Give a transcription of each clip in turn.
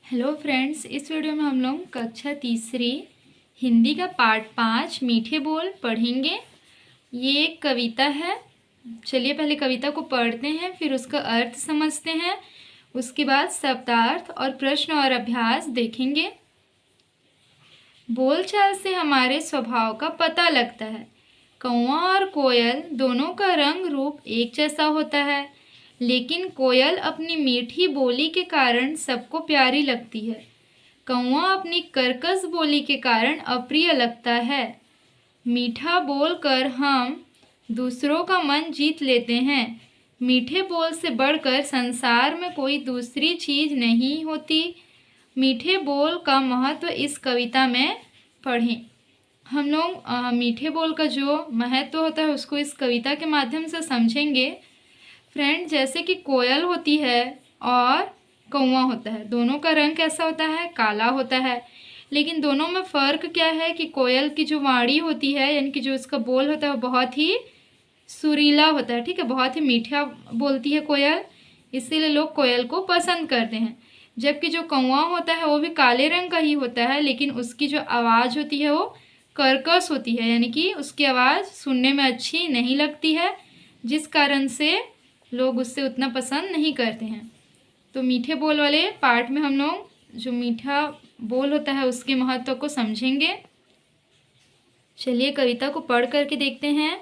Hello friends, इस video में हम लोग कक्षा तीसरी हिंदी का पार्ट 5 मीठे बोल पढ़ेंगे। ये एक कविता है। चलिए पहले कविता को पढ़ते हैं, फिर उसका अर्थ समझते हैं। उसके बाद शब्दार्थ और प्रश्न और अभ्यास देखेंगे। बोलचाल से हमारे स्वभाव का पता लगता है। कौवा और कोयल दोनों का रंग रूप एक जैसा होता है, लेकिन कोयल अपनी मीठी बोली के कारण सबको प्यारी लगती है। कौवा अपनी कर्कश बोली के कारण अप्रिय लगता है। मीठा बोलकर हम दूसरों का मन जीत लेते हैं। मीठे बोल से बढ़कर संसार में कोई दूसरी चीज़ नहीं होती। मीठे बोल का महत्व इस कविता में पढ़ें। हम लोग मीठे बोल का जो महत्व होता है उसको इस कविता के माध्यम से समझेंगे। फ्रेंड, जैसे कि कोयल होती है और कौवा होता है, दोनों का रंग कैसा होता है? काला होता है। लेकिन दोनों में फ़र्क क्या है कि कोयल की जो वाणी होती है, यानी कि जो इसका बोल होता है, वो बहुत ही सुरीला होता है। ठीक है, बहुत ही मीठा बोलती है कोयल, इसीलिए लोग कोयल को पसंद करते हैं। जबकि जो कौवा होता है वो भी काले रंग का ही होता है, लेकिन उसकी जो आवाज़ होती है वो कर्कश होती है, यानी कि उसकी आवाज़ सुनने में अच्छी नहीं लगती है, जिस कारण से लोग उससे उतना पसंद नहीं करते हैं। तो मीठे बोल वाले पार्ट में हम लोग जो मीठा बोल होता है उसके महत्व को समझेंगे। चलिए कविता को पढ़ करके देखते हैं।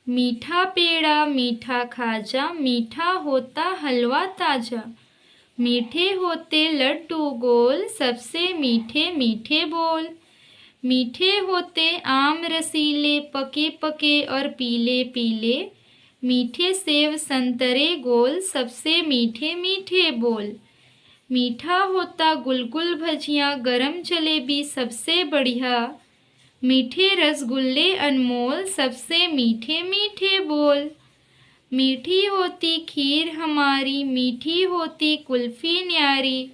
मीठा पेड़ा मीठा खाजा, मीठा होता हलवा ताजा। मीठे होते लड्डू गोल, सबसे मीठे मीठे बोल। मीठे होते आम रसीले, पके पके और पीले पीले। मीठे सेव संतरे गोल, सबसे मीठे मीठे बोल। मीठा होता गुलगुल भजिया, गरम जलेबी सबसे बढ़िया। मीठे रसगुल्ले अनमोल, सबसे मीठे मीठे बोल। मीठी होती खीर हमारी, मीठी होती कुल्फी न्यारी।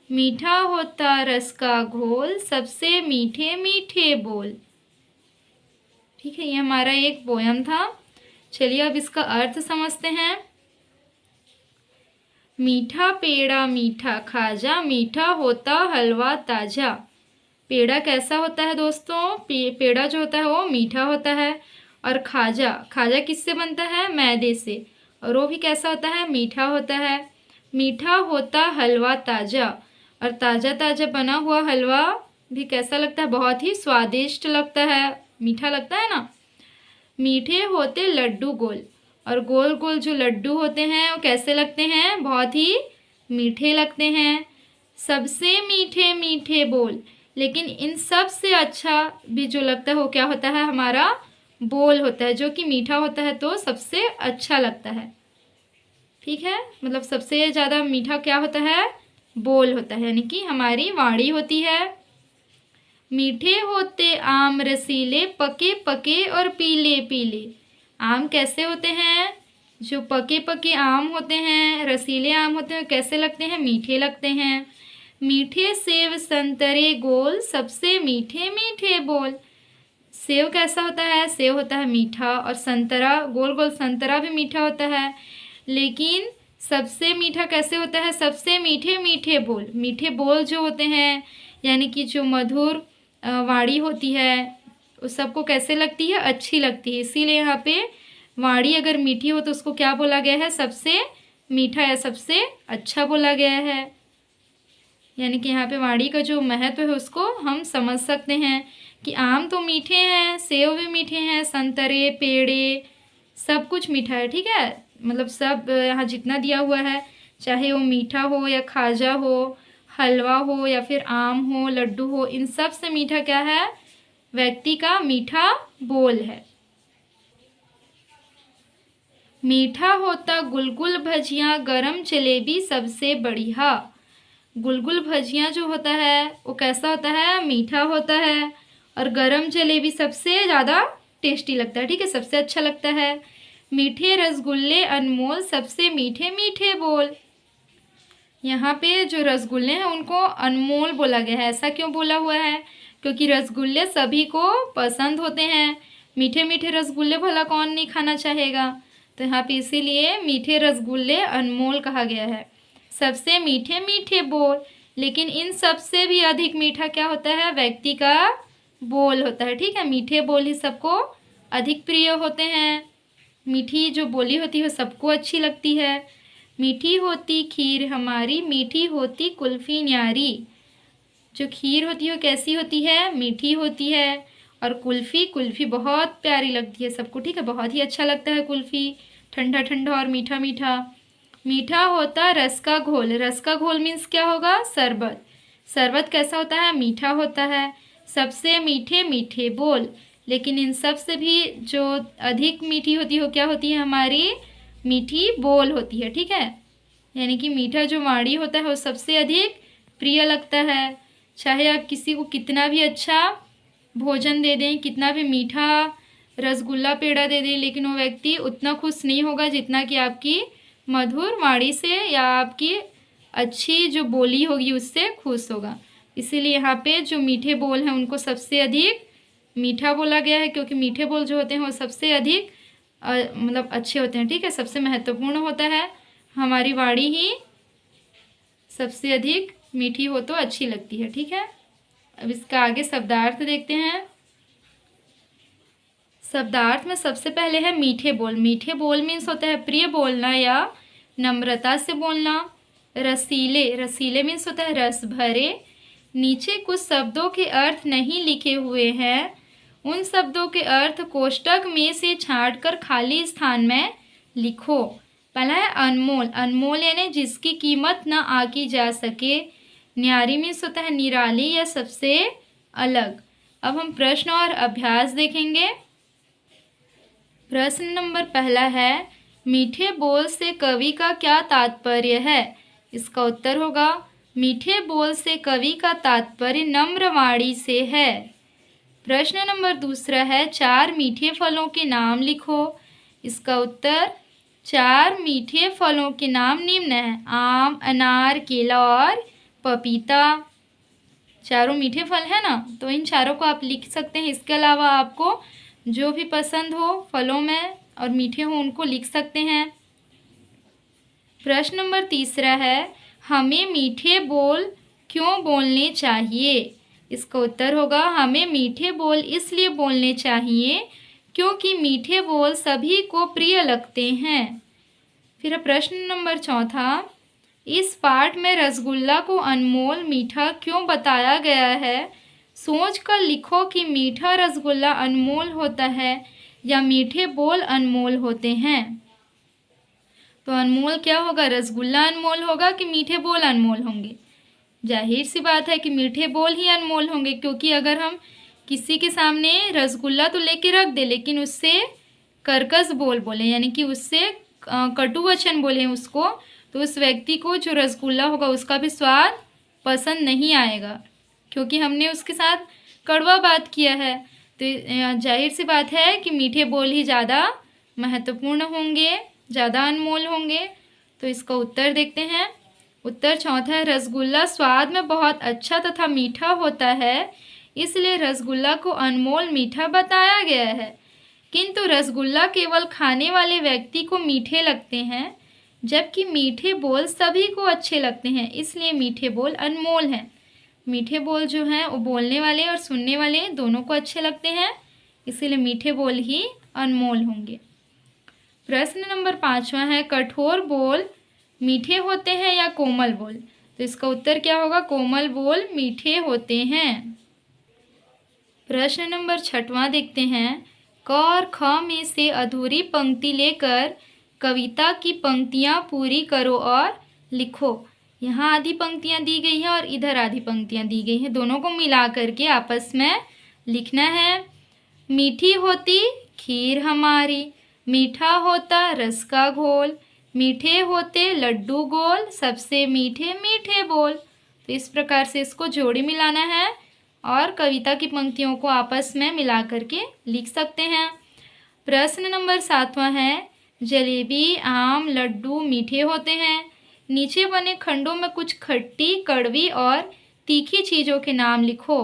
मीठा होता रस का घोल, सबसे मीठे मीठे बोल। ठीक है, ये हमारा एक पोयम था। चलिए अब इसका अर्थ समझते हैं। मीठा पेड़ा मीठा खाजा, मीठा होता हलवा ताजा। पेड़ा कैसा होता है दोस्तों? पेड़ा जो होता है वो मीठा होता है। और खाजा, खाजा किससे बनता है? मैदे से, और वो भी कैसा होता है? मीठा होता है। मीठा होता हलवा ताजा, और ताज़ा ताज़ा बना हुआ हलवा भी कैसा लगता है? बहुत ही स्वादिष्ट लगता है, मीठा लगता है ना। मीठे होते लड्डू गोल, और गोल गोल जो लड्डू होते हैं वो कैसे लगते हैं? बहुत ही मीठे लगते हैं। सबसे मीठे मीठे बोल, लेकिन इन सब से अच्छा भी जो लगता है वो क्या होता है? हमारा बोल होता है, जो कि मीठा होता है तो सबसे अच्छा लगता है। ठीक है, मतलब सबसे ज़्यादा मीठा क्या होता है? बोल होता है, यानी कि हमारी वाणी होती है। मीठे होते आम रसीले, पके पके और पीले पीले। आम कैसे होते हैं? जो पके पके आम होते हैं, रसीले आम होते हैं, कैसे लगते हैं? मीठे लगते हैं। मीठे सेव संतरे गोल, सबसे मीठे मीठे बोल। सेव कैसा होता है? सेव होता है मीठा, और संतरा, गोल गोल संतरा भी मीठा होता है, लेकिन सबसे मीठा कैसे होता है? सबसे मीठे मीठे बोल। मीठे बोल जो होते हैं, यानी कि जो मधुर वाणी होती है, उस सबको कैसे लगती है? अच्छी लगती है। इसीलिए यहाँ पे वाणी अगर मीठी हो तो उसको क्या बोला गया है? सबसे मीठा या सबसे अच्छा बोला गया है। यानी कि यहाँ पे वाणी का जो महत्व है उसको हम समझ सकते हैं कि आम तो मीठे हैं, सेव भी मीठे हैं, संतरे, पेड़े, सब कुछ मीठा है। ठीक है, मतलब सब यहाँ जितना दिया हुआ है, चाहे वो मीठा हो या खाजा हो, हलवा हो या फिर आम हो, लड्डू हो, इन सब से मीठा क्या है? व्यक्ति का मीठा बोल है। मीठा होता गुलगुल भजिया, गरम जलेबी सबसे बढ़िया। गुलगुल भजिया जो होता है वो कैसा होता है? मीठा होता है, और गरम जलेबी सबसे ज़्यादा टेस्टी लगता है। ठीक है, सबसे अच्छा लगता है। मीठे रसगुल्ले अनमोल, सबसे मीठे मीठे बोल। यहाँ पे जो रसगुल्ले हैं उनको अनमोल बोला गया है। ऐसा क्यों बोला हुआ है? क्योंकि रसगुल्ले सभी को पसंद होते हैं। मीठे मीठे रसगुल्ले भला कौन नहीं खाना चाहेगा? तो यहाँ पे इसीलिए मीठे रसगुल्ले अनमोल कहा गया है। सबसे मीठे मीठे बोल, लेकिन इन सब से भी अधिक मीठा क्या होता है? व्यक्ति का बोल होता है। ठीक है, मीठे बोल ही सबको अधिक प्रिय होते हैं। मीठी जो बोली होती है वो सबको अच्छी लगती है। मीठी होती खीर हमारी, मीठी होती कुल्फी न्यारी। जो खीर होती है वो कैसी होती है? मीठी होती है। और कुल्फ़ी, कुल्फ़ी बहुत प्यारी लगती है सबको। ठीक है, बहुत ही अच्छा लगता है कुल्फ़ी, ठंडा ठंडा और मीठा मीठा। मीठा होता रस का घोल। रस का घोल मीन्स क्या होगा? शरबत। शरबत कैसा होता है? मीठा होता है। सबसे मीठे मीठे बोल। लेकिन इन सब से भी जो अधिक मीठी होती है वो क्या होती है? हमारी मीठी बोल होती है। ठीक है, यानी कि मीठा जो वाणी होता है वो सबसे अधिक प्रिय लगता है। चाहे आप किसी को कितना भी अच्छा भोजन दे दें, कितना भी मीठा रसगुल्ला पेड़ा दे दें, लेकिन वो व्यक्ति उतना खुश नहीं होगा जितना कि आपकी मधुर वाणी से या आपकी अच्छी जो बोली होगी उससे खुश होगा। इसीलिए यहाँ पे जो मीठे बोल हैं उनको सबसे अधिक मीठा बोला गया है, क्योंकि मीठे बोल जो होते हैं वो सबसे अधिक मतलब अच्छे होते हैं। ठीक है, सबसे महत्वपूर्ण होता है। हमारी वाणी ही सबसे अधिक मीठी हो तो अच्छी लगती है। ठीक है, अब इसका आगे शब्दार्थ देखते हैं। शब्दार्थ में सबसे पहले है मीठे बोल। मीठे बोल मीन्स होता है प्रिय बोलना या नम्रता से बोलना। रसीले, रसीले मीन्स होता है रस भरे। नीचे कुछ शब्दों के अर्थ नहीं लिखे हुए हैं, उन शब्दों के अर्थ कोष्टक में से छांटकर खाली स्थान में लिखो। पहला है अनमोल। अनमोल यानी जिसकी कीमत न आकी जा सके। न्यारी मीन्स होता है निराली या सबसे अलग। अब हम प्रश्न और अभ्यास देखेंगे। प्रश्न नंबर पहला है, मीठे बोल से कवि का क्या तात्पर्य है? इसका उत्तर होगा, मीठे बोल से कवि का तात्पर्य नम्र वाणी से है। प्रश्न नंबर दूसरा है, 4 मीठे फलों के नाम लिखो। इसका उत्तर, 4 मीठे फलों के नाम निम्न हैं, आम, अनार, केला और पपीता। चारों मीठे फल है ना, तो इन चारों को आप लिख सकते हैं। इसके अलावा आपको जो भी पसंद हो फलों में और मीठे हो उनको लिख सकते हैं। प्रश्न नंबर तीसरा है, हमें मीठे बोल क्यों बोलने चाहिए? इसका उत्तर होगा, हमें मीठे बोल इसलिए बोलने चाहिए क्योंकि मीठे बोल सभी को प्रिय लगते हैं। फिर प्रश्न नंबर चौथा, इस पाठ में रसगुल्ला को अनमोल मीठा क्यों बताया गया है? सोचकर लिखो कि मीठा रसगुल्ला अनमोल होता है या मीठे बोल अनमोल होते हैं। तो अनमोल क्या होगा? रसगुल्ला अनमोल होगा कि मीठे बोल अनमोल होंगे? जाहिर सी बात है कि मीठे बोल ही अनमोल होंगे, क्योंकि अगर हम किसी के सामने रसगुल्ला तो लेके रख दे लेकिन उससे कर्कश बोल बोले, यानी कि उससे कटु वचन बोले उसको, तो उस व्यक्ति को जो रसगुल्ला होगा उसका भी स्वाद पसंद नहीं आएगा, क्योंकि हमने उसके साथ कड़वा बात किया है। तो जाहिर सी बात है कि मीठे बोल ही ज़्यादा महत्वपूर्ण होंगे, ज़्यादा अनमोल होंगे। तो इसका उत्तर देखते हैं। उत्तर चौथा है, रसगुल्ला स्वाद में बहुत अच्छा तथा मीठा होता है, इसलिए रसगुल्ला को अनमोल मीठा बताया गया है। किंतु रसगुल्ला केवल खाने वाले व्यक्ति को मीठे लगते हैं, जबकि मीठे बोल सभी को अच्छे लगते हैं, इसलिए मीठे बोल अनमोल हैं। मीठे बोल जो हैं वो बोलने वाले और सुनने वाले दोनों को अच्छे लगते हैं, इसीलिए मीठे बोल ही अनमोल होंगे। प्रश्न नंबर 5वां है, कठोर बोल मीठे होते हैं या कोमल बोल? तो इसका उत्तर क्या होगा? कोमल बोल मीठे होते हैं। प्रश्न नंबर 6वां देखते हैं, क और ख में से अधूरी पंक्ति लेकर कविता की पंक्तियां पूरी करो और लिखो। यहाँ आधी पंक्तियां दी गई हैं और इधर आधी पंक्तियां दी गई हैं, दोनों को मिला करके आपस में लिखना है। मीठी होती खीर हमारी, मीठा होता रस का घोल, मीठे होते लड्डू गोल, सबसे मीठे मीठे बोल। तो इस प्रकार से इसको जोड़ी मिलाना है और कविता की पंक्तियों को आपस में मिला करके लिख सकते हैं। प्रश्न नंबर 7वां है, जलेबी, आम, लड्डू मीठे होते हैं, नीचे बने खंडों में कुछ खट्टी, कड़वी और तीखी चीज़ों के नाम लिखो।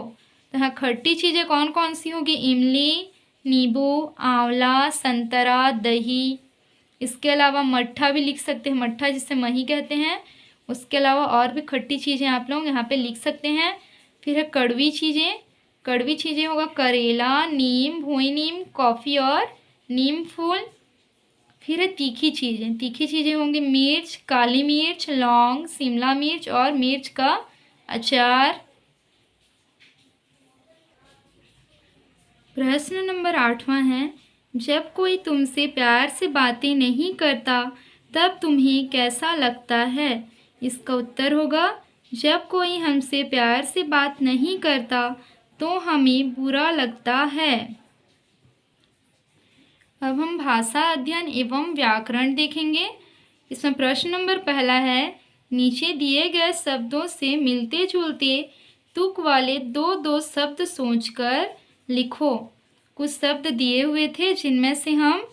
तो यहाँ खट्टी चीज़ें कौन कौन सी होगी? इमली, नींबू, आंवला, संतरा, दही। इसके अलावा मट्ठा भी लिख सकते हैं, मट्ठा जिसे मही कहते हैं उसके अलावा और भी खट्टी चीज़ें आप लोग यहाँ पे लिख सकते हैं। फिर है कड़वी चीज़ें। कड़वी चीज़ें होगा करेला, नीम, भोई नीम, कॉफ़ी और नीम फूल। फिर है तीखी चीज़ें। तीखी चीज़ें होंगी मिर्च, काली मिर्च, लौंग, शिमला मिर्च और मिर्च का अचार। प्रश्न नंबर 8वां है, जब कोई तुमसे प्यार से बातें नहीं करता तब तुम्हें कैसा लगता है? इसका उत्तर होगा, जब कोई हमसे प्यार से बात नहीं करता तो हमें बुरा लगता है। अब हम भाषा अध्ययन एवं व्याकरण देखेंगे। इसमें प्रश्न नंबर पहला है, नीचे दिए गए शब्दों से मिलते जुलते तुक वाले दो दो शब्द सोचकर लिखो। कुछ शब्द दिए हुए थे जिनमें से हम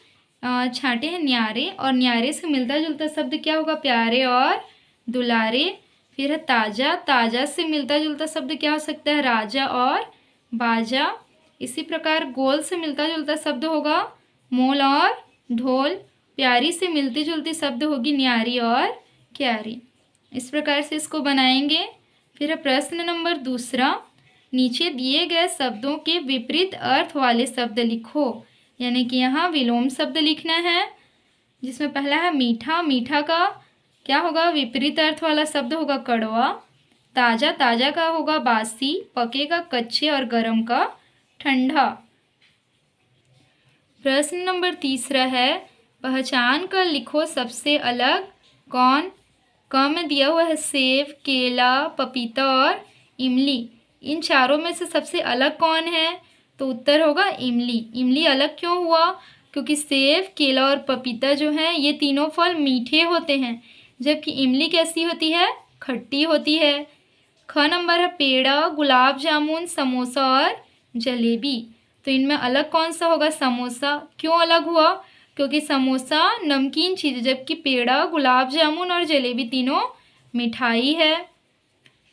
छांटे हैं न्यारे, और न्यारे से मिलता जुलता शब्द क्या होगा? प्यारे और दुलारे। फिर है ताजा। ताजा से मिलता जुलता शब्द क्या हो सकता है? राजा और बाजा। इसी प्रकार गोल से मिलता जुलता शब्द होगा मोल और ढोल। प्यारी से मिलती जुलती शब्द होगी न्यारी और क्यारी। इस प्रकार से इसको बनाएंगे। फिर है प्रश्न नंबर दूसरा, नीचे दिए गए शब्दों के विपरीत अर्थ वाले शब्द लिखो। यानी कि यहाँ विलोम शब्द लिखना है, जिसमें पहला है मीठा। मीठा का क्या होगा? विपरीत अर्थ वाला शब्द होगा कड़वा। ताजा। ताजा का होगा बासी। पके का कच्चे और गर्म का ठंडा। प्रश्न नंबर तीसरा है, पहचान कर लिखो सबसे अलग कौन। क में दिया हुआ है सेब, केला, पपीता और इमली। इन चारों में से सबसे अलग कौन है? तो उत्तर होगा इमली। इमली अलग क्यों हुआ? क्योंकि सेब, केला और पपीता जो है ये तीनों फल मीठे होते हैं, जबकि इमली कैसी होती है? खट्टी होती है। ख नंबर है पेड़ा, गुलाब जामुन, समोसा और जलेबी। तो इनमें अलग कौन सा होगा? समोसा। क्यों अलग हुआ? क्योंकि समोसा नमकीन चीज़ है, जबकि पेड़ा, गुलाब जामुन और जलेबी तीनों मिठाई है।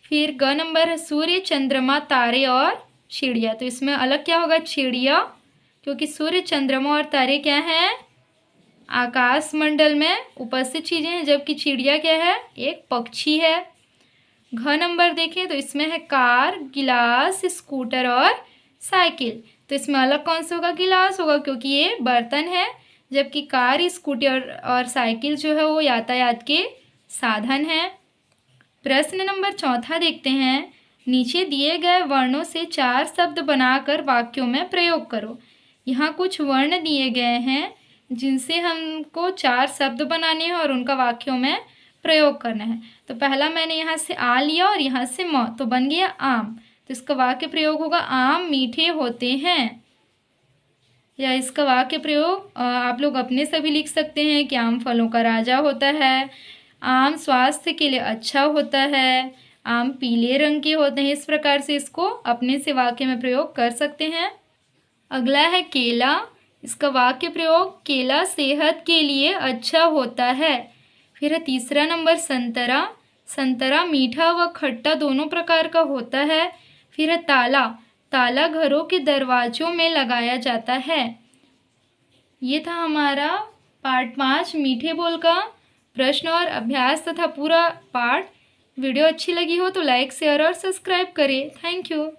फिर ग नंबर है सूर्य, चंद्रमा, तारे और चिड़िया। तो इसमें अलग क्या होगा? चिड़िया, क्योंकि सूर्य, चंद्रमा और तारे क्या हैं? आकाश मंडल में उपस्थित चीज़ें हैं, जबकि चिड़िया क्या है? एक पक्षी है। घ नंबर देखें तो इसमें है कार, गिलास, स्कूटर और साइकिल। तो इसमें अलग कौन सा होगा? गिलास होगा, क्योंकि ये बर्तन है, जबकि कार, स्कूटर और साइकिल जो है वो यातायात के साधन है। प्रश्न नंबर चौथा देखते हैं, नीचे दिए गए वर्णों से 4 शब्द बनाकर वाक्यों में प्रयोग करो। यहाँ कुछ वर्ण दिए गए हैं जिनसे हमको 4 शब्द बनाने हैं और उनका वाक्यों में प्रयोग करना है। तो पहला मैंने यहाँ से आ लिया और यहाँ से म, तो बन गया आम। तो इसका वाक्य प्रयोग होगा आम मीठे होते हैं। या इसका वाक्य प्रयोग आप लोग अपने से भी लिख सकते हैं कि आम फलों का राजा होता है, आम स्वास्थ्य के लिए अच्छा होता है, आम पीले रंग के होते हैं। इस प्रकार से इसको अपने से वाक्य में प्रयोग कर सकते हैं। अगला है केला। इसका वाक्य प्रयोग केला सेहत के लिए अच्छा होता है। फिर है तीसरा नंबर संतरा। संतरा मीठा व खट्टा दोनों प्रकार का होता है। फिर है ताला। ताला घरों के दरवाजों में लगाया जाता है। ये था हमारा पार्ट 5 मीठे बोल का प्रश्न और अभ्यास तथा पूरा पाठ। वीडियो अच्छी लगी हो तो लाइक, शेयर और सब्सक्राइब करें। Thank you.